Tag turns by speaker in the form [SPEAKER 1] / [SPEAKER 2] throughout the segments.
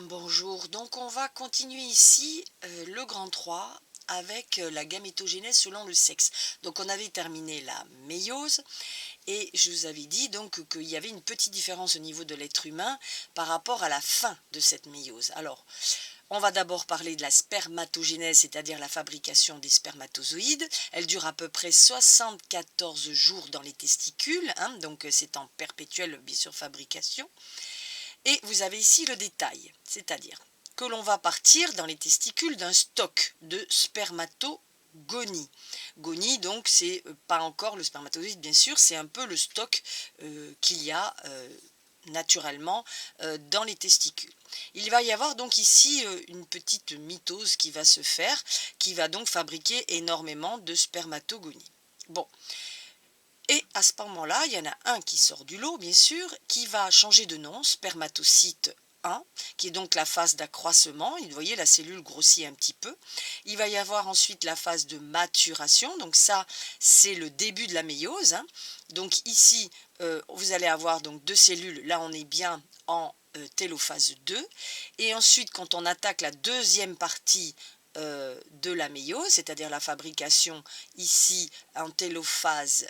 [SPEAKER 1] Bonjour, donc on va continuer ici le grand 3 avec la gamétogénèse selon le sexe. Donc on avait terminé la méiose et je vous avais dit donc qu'il y avait une petite différence au niveau de l'être humain par rapport à la fin de cette méiose. Alors, on va d'abord parler de la spermatogénèse, c'est-à-dire la fabrication des spermatozoïdes. Elle dure à peu près 74 jours dans les testicules, hein, donc c'est en perpétuelle bien sûr fabrication. Et vous avez ici le détail, c'est-à-dire que l'on va partir dans les testicules d'un stock de spermatogonie. Gonie, donc, c'est pas encore le spermatozoïde, bien sûr, c'est un peu le stock qu'il y a naturellement dans les testicules. Il va y avoir donc ici une petite mitose qui va se faire, qui va donc fabriquer énormément de spermatogonie. Bon, et à ce moment-là, il y en a un qui sort du lot, bien sûr, qui va changer de nom, spermatocyte 1, qui est donc la phase d'accroissement. Vous voyez, la cellule grossit un petit peu. Il va y avoir ensuite la phase de maturation. Donc ça, c'est le début de la méiose, hein. Donc ici, vous allez avoir donc deux cellules. Là, on est bien en télophase 2. Et ensuite, quand on attaque la deuxième partie de la méiose, c'est-à-dire la fabrication ici en télophase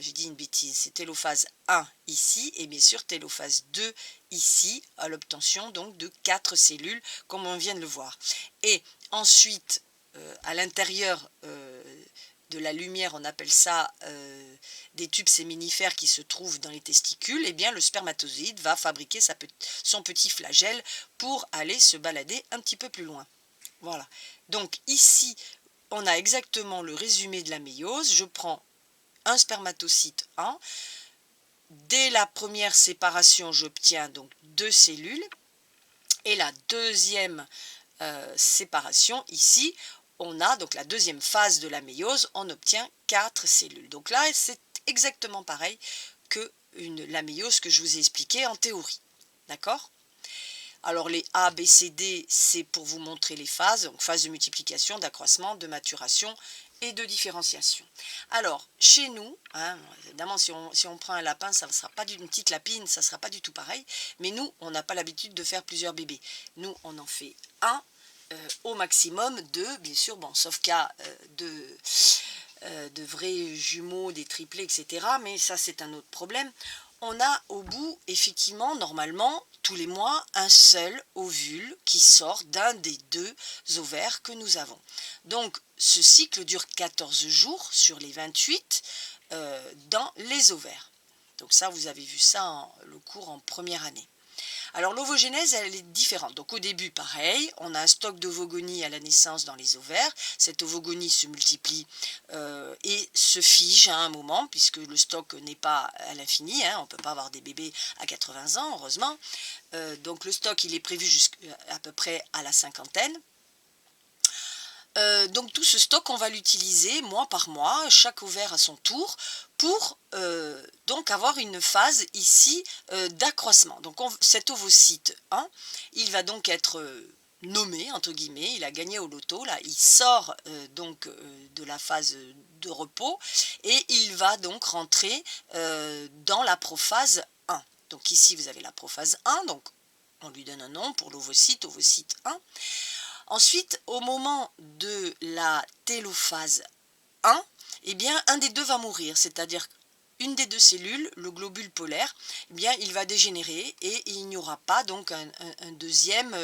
[SPEAKER 1] j'ai dit une bêtise, c'est télophase 1 ici et bien sûr télophase 2 ici à l'obtention donc de 4 cellules comme on vient de le voir. Et ensuite à l'intérieur de la lumière, on appelle ça des tubes séminifères qui se trouvent dans les testicules, et bien le spermatozoïde va fabriquer son petit flagelle pour aller se balader un petit peu plus loin. Voilà. Donc ici, on a exactement le résumé de la méiose. Je prends un spermatocyte 1. Dès la première séparation, j'obtiens donc 2 cellules. Et la deuxième séparation, ici, on a donc la deuxième phase de la méiose, on obtient 4 cellules. Donc là, c'est exactement pareil que la méiose que je vous ai expliqué en théorie. D'accord ? Alors les A, B, C, D, c'est pour vous montrer les phases, donc phase de multiplication, d'accroissement, de maturation et de différenciation. Alors, chez nous, hein, évidemment, si on prend un lapin, ça ne sera pas une petite lapine, ça ne sera pas du tout pareil, mais nous, on n'a pas l'habitude de faire plusieurs bébés. Nous, on en fait un, au maximum deux, bien sûr, bon, sauf cas de vrais jumeaux, des triplés, etc. Mais ça, c'est un autre problème. On a au bout, effectivement, normalement, tous les mois, un seul ovule qui sort d'un des deux ovaires que nous avons. Donc, ce cycle dure 14 jours sur les 28 dans les ovaires. Donc ça, vous avez vu ça, le cours en première année. Alors l'ovogénèse, elle est différente. Donc au début, pareil, on a un stock d'ovogonie à la naissance dans les ovaires. Cette ovogonie se multiplie et se fige à un moment, puisque le stock n'est pas à l'infini, hein, on ne peut pas avoir des bébés à 80 ans, heureusement. Donc le stock, il est prévu jusqu'à peu près à la cinquantaine. Donc tout ce stock, on va l'utiliser mois par mois, chaque ovaire à son tour, pour donc avoir une phase ici d'accroissement. Donc cet ovocyte 1, il va donc être nommé, entre guillemets, il a gagné au loto, là, il sort donc de la phase de repos et il va donc rentrer dans la prophase 1. Donc ici, vous avez la prophase 1, donc on lui donne un nom pour l'ovocyte, ovocyte 1. Ensuite, au moment de la télophase 1, eh bien, un des deux va mourir, c'est-à-dire une des deux cellules, le globule polaire, eh bien, il va dégénérer et il n'y aura pas donc un deuxième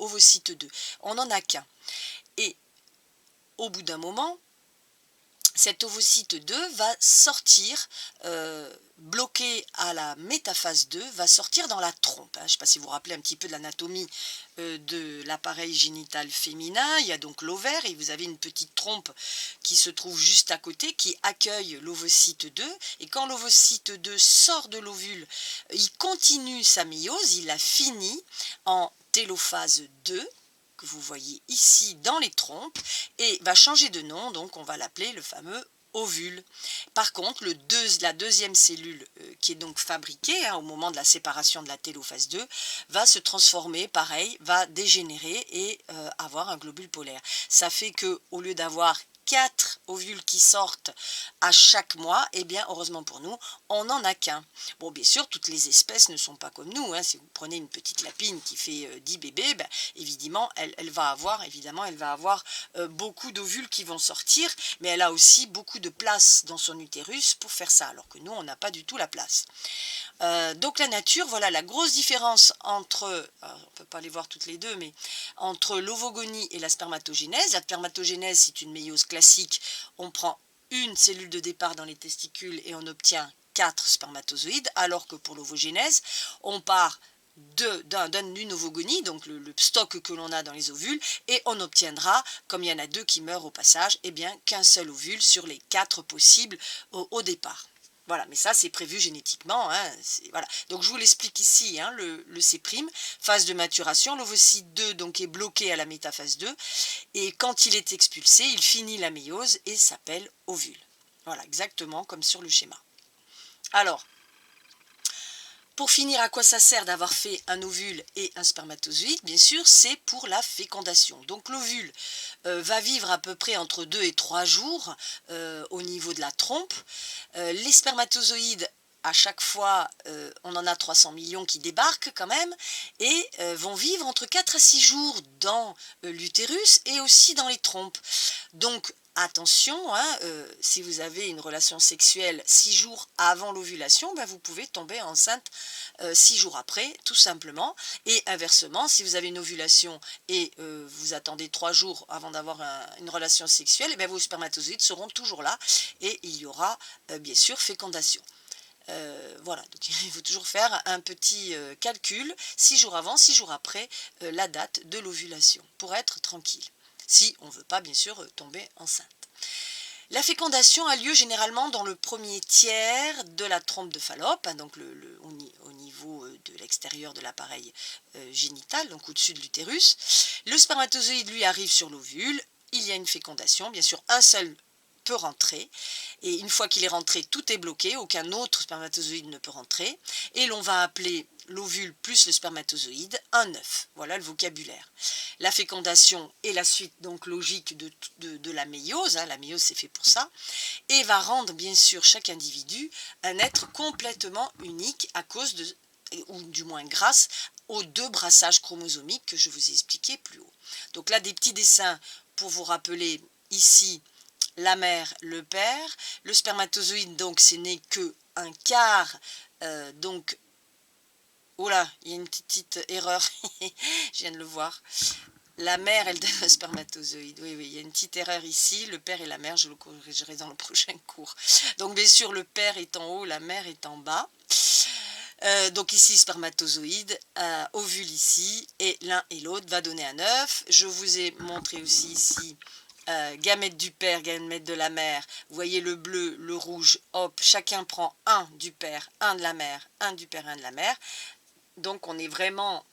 [SPEAKER 1] ovocyte 2. On n'en a qu'un. Et au bout d'un moment, cet ovocyte 2 va sortir, bloqué à la métaphase 2, va sortir dans la trompe. Je ne sais pas si vous vous rappelez un petit peu de l'anatomie de l'appareil génital féminin. Il y a donc l'ovaire et vous avez une petite trompe qui se trouve juste à côté, qui accueille l'ovocyte 2. Et quand l'ovocyte 2 sort de l'ovule, il continue sa méiose, il a fini en télophase 2, que vous voyez ici dans les trompes, et va changer de nom, donc on va l'appeler le fameux ovule. Par contre, la deuxième cellule qui est donc fabriquée au moment de la séparation de la télophase 2 va se transformer, pareil, va dégénérer et avoir un globule polaire. Ça fait que au lieu d'avoir 4 ovules qui sortent à chaque mois, eh bien, heureusement pour nous, on n'en a qu'un. Bon, bien sûr, toutes les espèces ne sont pas comme nous, hein. Si vous prenez une petite lapine qui fait 10 bébés, ben, évidemment, elle va avoir beaucoup d'ovules qui vont sortir, mais elle a aussi beaucoup de place dans son utérus pour faire ça, alors que nous, on n'a pas du tout la place. Donc la nature, voilà la grosse différence entre, on ne peut pas les voir toutes les deux, mais entre l'ovogonie et la spermatogénèse. La spermatogénèse, c'est une méiose classique, on prend une cellule de départ dans les testicules et on obtient 4 spermatozoïdes, alors que pour l'ovogénèse, on part d'une ovogonie, donc le stock que l'on a dans les ovules, et on obtiendra, comme il y en a 2 qui meurent au passage, eh bien qu'un seul ovule sur les 4 possibles au départ. Voilà, mais ça c'est prévu génétiquement, hein, voilà. Donc je vous l'explique ici, hein, le C', phase de maturation, l'ovocyte 2 donc est bloqué à la métaphase 2, et quand il est expulsé, il finit la méiose et s'appelle ovule. Voilà, exactement comme sur le schéma. Alors, pour finir, à quoi ça sert d'avoir fait un ovule et un spermatozoïde? Bien sûr, c'est pour la fécondation. Donc l'ovule va vivre à peu près entre 2 et 3 jours au niveau de la trompe. Les spermatozoïdes, à chaque fois, on en a 300 millions qui débarquent quand même, et vont vivre entre 4 à 6 jours dans l'utérus et aussi dans les trompes. Donc, attention, hein, si vous avez une relation sexuelle 6 jours avant l'ovulation, ben vous pouvez tomber enceinte 6 jours après, tout simplement. Et inversement, si vous avez une ovulation et vous attendez 3 jours avant d'avoir une relation sexuelle, et bien vos spermatozoïdes seront toujours là et il y aura bien sûr fécondation. Voilà, donc il faut toujours faire un petit calcul, 6 jours avant, 6 jours après la date de l'ovulation, pour être tranquille. Si on ne veut pas bien sûr tomber enceinte. La fécondation a lieu généralement dans le premier tiers de la trompe de Fallope, hein, donc au niveau de l'extérieur de l'appareil génital, donc au-dessus de l'utérus. Le spermatozoïde, lui, arrive sur l'ovule, il y a une fécondation, bien sûr un seul peut rentrer, et une fois qu'il est rentré, tout est bloqué, aucun autre spermatozoïde ne peut rentrer, et l'on va appeler l'ovule plus le spermatozoïde un œuf. Voilà le vocabulaire. La fécondation est la suite donc logique de la méiose, hein, la méiose c'est fait pour ça, et va rendre bien sûr chaque individu un être complètement unique à cause de, ou du moins grâce aux 2 brassages chromosomiques que je vous ai expliqué plus haut. Donc là des petits dessins pour vous rappeler ici la mère, le père, le spermatozoïde donc ce n'est que un quart, donc, oh là, il y a une petite erreur, je viens de le voir, la mère elle donne un spermatozoïde, oui, il y a une petite erreur ici, le père et la mère, je le corrigerai dans le prochain cours. Donc bien sûr le père est en haut, la mère est en bas. Donc ici spermatozoïde, ovule ici, et l'un et l'autre va donner un œuf. Je vous ai montré aussi ici gamètes du père, gamètes de la mère. Vous voyez le bleu, le rouge, hop, chacun prend un du père, un de la mère, un du père, un de la mère. Donc on est vraiment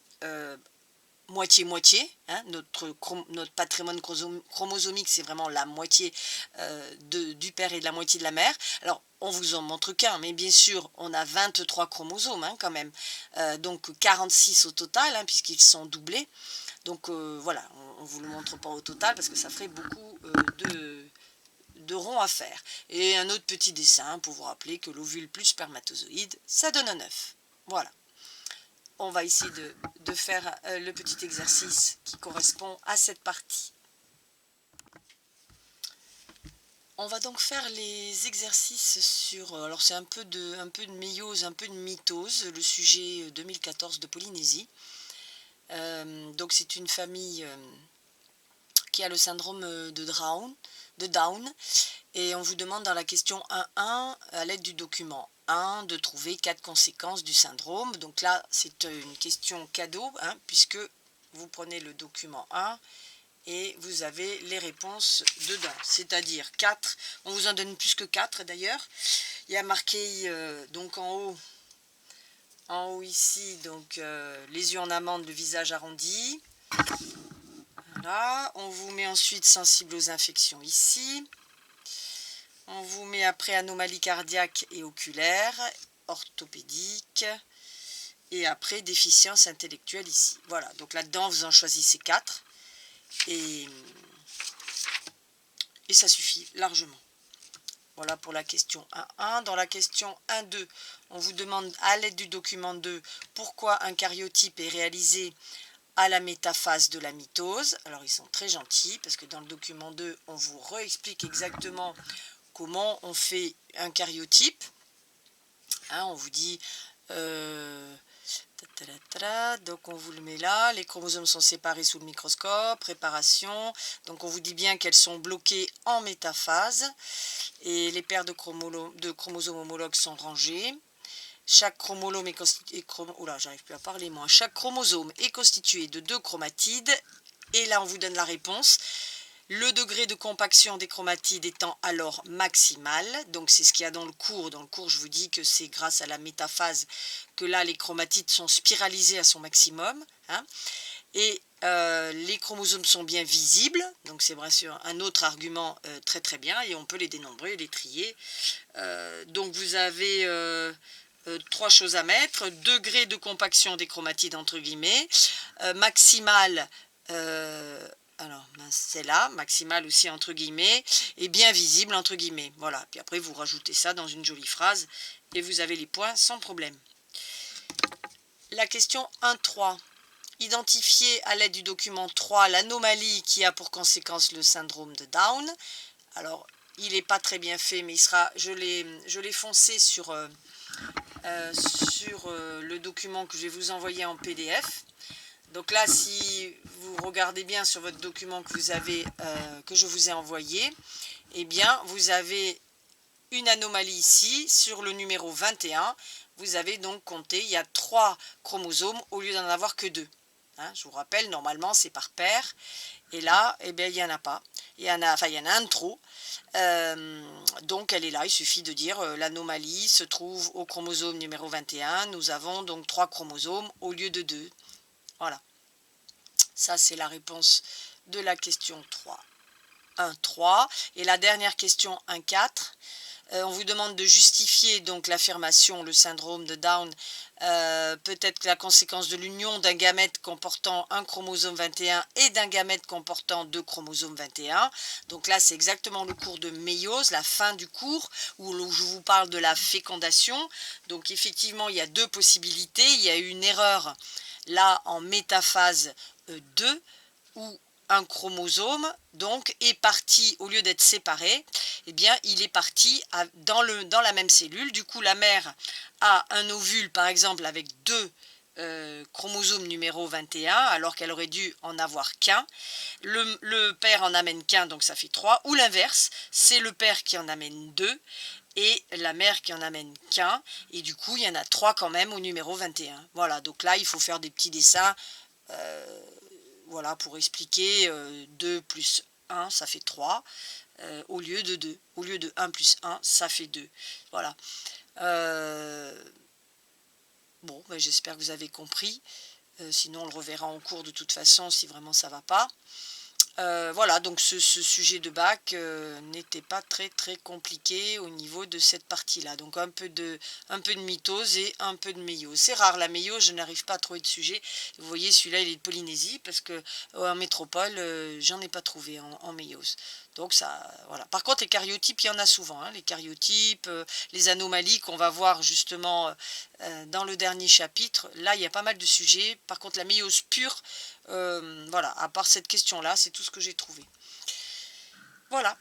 [SPEAKER 1] moitié-moitié, hein, notre patrimoine chromosomique c'est vraiment la moitié du père et de la moitié de la mère. Alors on vous en montre qu'un, mais bien sûr on a 23 chromosomes hein, quand même, donc 46 au total hein, puisqu'ils sont doublés. Donc voilà, on ne vous le montre pas au total parce que ça ferait beaucoup de ronds à faire. Et un autre petit dessin pour vous rappeler que l'ovule plus spermatozoïde, ça donne un œuf. Voilà. On va essayer de faire le petit exercice qui correspond à cette partie. On va donc faire les exercices sur, alors c'est un peu de méiose, un peu de mitose, le sujet 2014 de Polynésie. Donc c'est une famille qui a le syndrome de Down, et on vous demande dans la question 1.1 à l'aide du document 1 de trouver 4 conséquences du syndrome. Donc là c'est une question cadeau hein, puisque vous prenez le document 1 et vous avez les réponses dedans, c'est-à-dire 4, on vous en donne plus que 4 d'ailleurs. Il y a marqué donc en haut ici, donc les yeux en amande, le visage arrondi. Voilà, on vous met ensuite sensible aux infections ici. On vous met après anomalie cardiaque et oculaire, orthopédique. Et après déficience intellectuelle ici. Voilà, donc là-dedans vous en choisissez 4. Et et ça suffit largement. Voilà pour la question 1.1. Dans la question 1.2, on vous demande à l'aide du document 2 pourquoi un karyotype est réalisé à la métaphase de la mitose. Alors ils sont très gentils parce que dans le document 2, on vous réexplique exactement comment on fait un karyotype. Hein, on vous dit... donc on vous le met là, les chromosomes sont séparés sous le microscope, préparation, donc on vous dit bien qu'elles sont bloquées en métaphase et les paires de chromosomes homologues sont rangées. Chaque chromosome Chaque chromosome est constitué de 2 chromatides et là on vous donne la réponse. Le degré de compaction des chromatides étant alors maximal, donc c'est ce qu'il y a dans le cours. Dans le cours, je vous dis que c'est grâce à la métaphase que là, les chromatides sont spiralisées à son maximum. Hein, et les chromosomes sont bien visibles, donc c'est bien sûr un autre argument très très bien, et on peut les dénombrer, les trier. Donc vous avez 3 choses à mettre. Degré de compaction des chromatides, entre guillemets, maximal... alors, c'est là, maximal aussi entre guillemets, et bien visible entre guillemets. Voilà, puis après vous rajoutez ça dans une jolie phrase et vous avez les points sans problème. La question 1.3. Identifier à l'aide du document 3 l'anomalie qui a pour conséquence le syndrome de Down. Alors, il n'est pas très bien fait, mais il sera, je l'ai foncé sur le document que je vais vous envoyer en PDF. Donc là, si vous regardez bien sur votre document que je vous ai envoyé, eh bien, vous avez une anomalie ici, sur le numéro 21. Vous avez donc compté, il y a 3 chromosomes au lieu d'en avoir que 2. Hein, je vous rappelle, normalement, c'est par paire. Et là, eh bien, il n'y en a pas. Il y en a un de trop. Donc, elle est là. Il suffit de dire l'anomalie se trouve au chromosome numéro 21. Nous avons donc 3 chromosomes au lieu de 2. Voilà. Ça, c'est la réponse de la question 3. 1.3. Et la dernière question 1.4. On vous demande de justifier donc l'affirmation, le syndrome de Down, peut-être la conséquence de l'union d'un gamète comportant un chromosome 21 et d'un gamète comportant 2 chromosomes 21. Donc là, c'est exactement le cours de méiose, la fin du cours, où je vous parle de la fécondation. Donc effectivement, il y a 2 possibilités. Il y a une erreur là en métaphase 2, où un chromosome donc est parti, au lieu d'être séparé, eh bien il est parti dans la même cellule. Du coup, la mère a un ovule par exemple avec 2 chromosomes numéro 21 alors qu'elle aurait dû en avoir qu'un. Le père en amène qu'un, donc ça fait 3, ou l'inverse, c'est le père qui en amène 2 et la mère qui en amène qu'un, et du coup il y en a 3 quand même au numéro 21. Voilà, donc là il faut faire des petits dessins voilà, pour expliquer 2 plus 1, ça fait 3, au lieu de 2. Au lieu de 1 plus 1, ça fait 2. Voilà. Bon, ben, j'espère que vous avez compris. Sinon, on le reverra en cours de toute façon si vraiment ça ne va pas. Voilà, donc ce sujet de bac n'était pas très très compliqué au niveau de cette partie-là. Donc un peu de mitose et un peu de méiose. C'est rare la méiose, je n'arrive pas à trouver de sujet. Vous voyez, celui-là il est de Polynésie parce que en métropole, j'en ai pas trouvé en méiose. Donc ça, voilà. Par contre, les karyotypes, il y en a souvent. Hein, les karyotypes, les anomalies qu'on va voir justement dans le dernier chapitre. Là, il y a pas mal de sujets. Par contre, la méiose pure, voilà, à part cette question-là, c'est tout ce que j'ai trouvé. Voilà.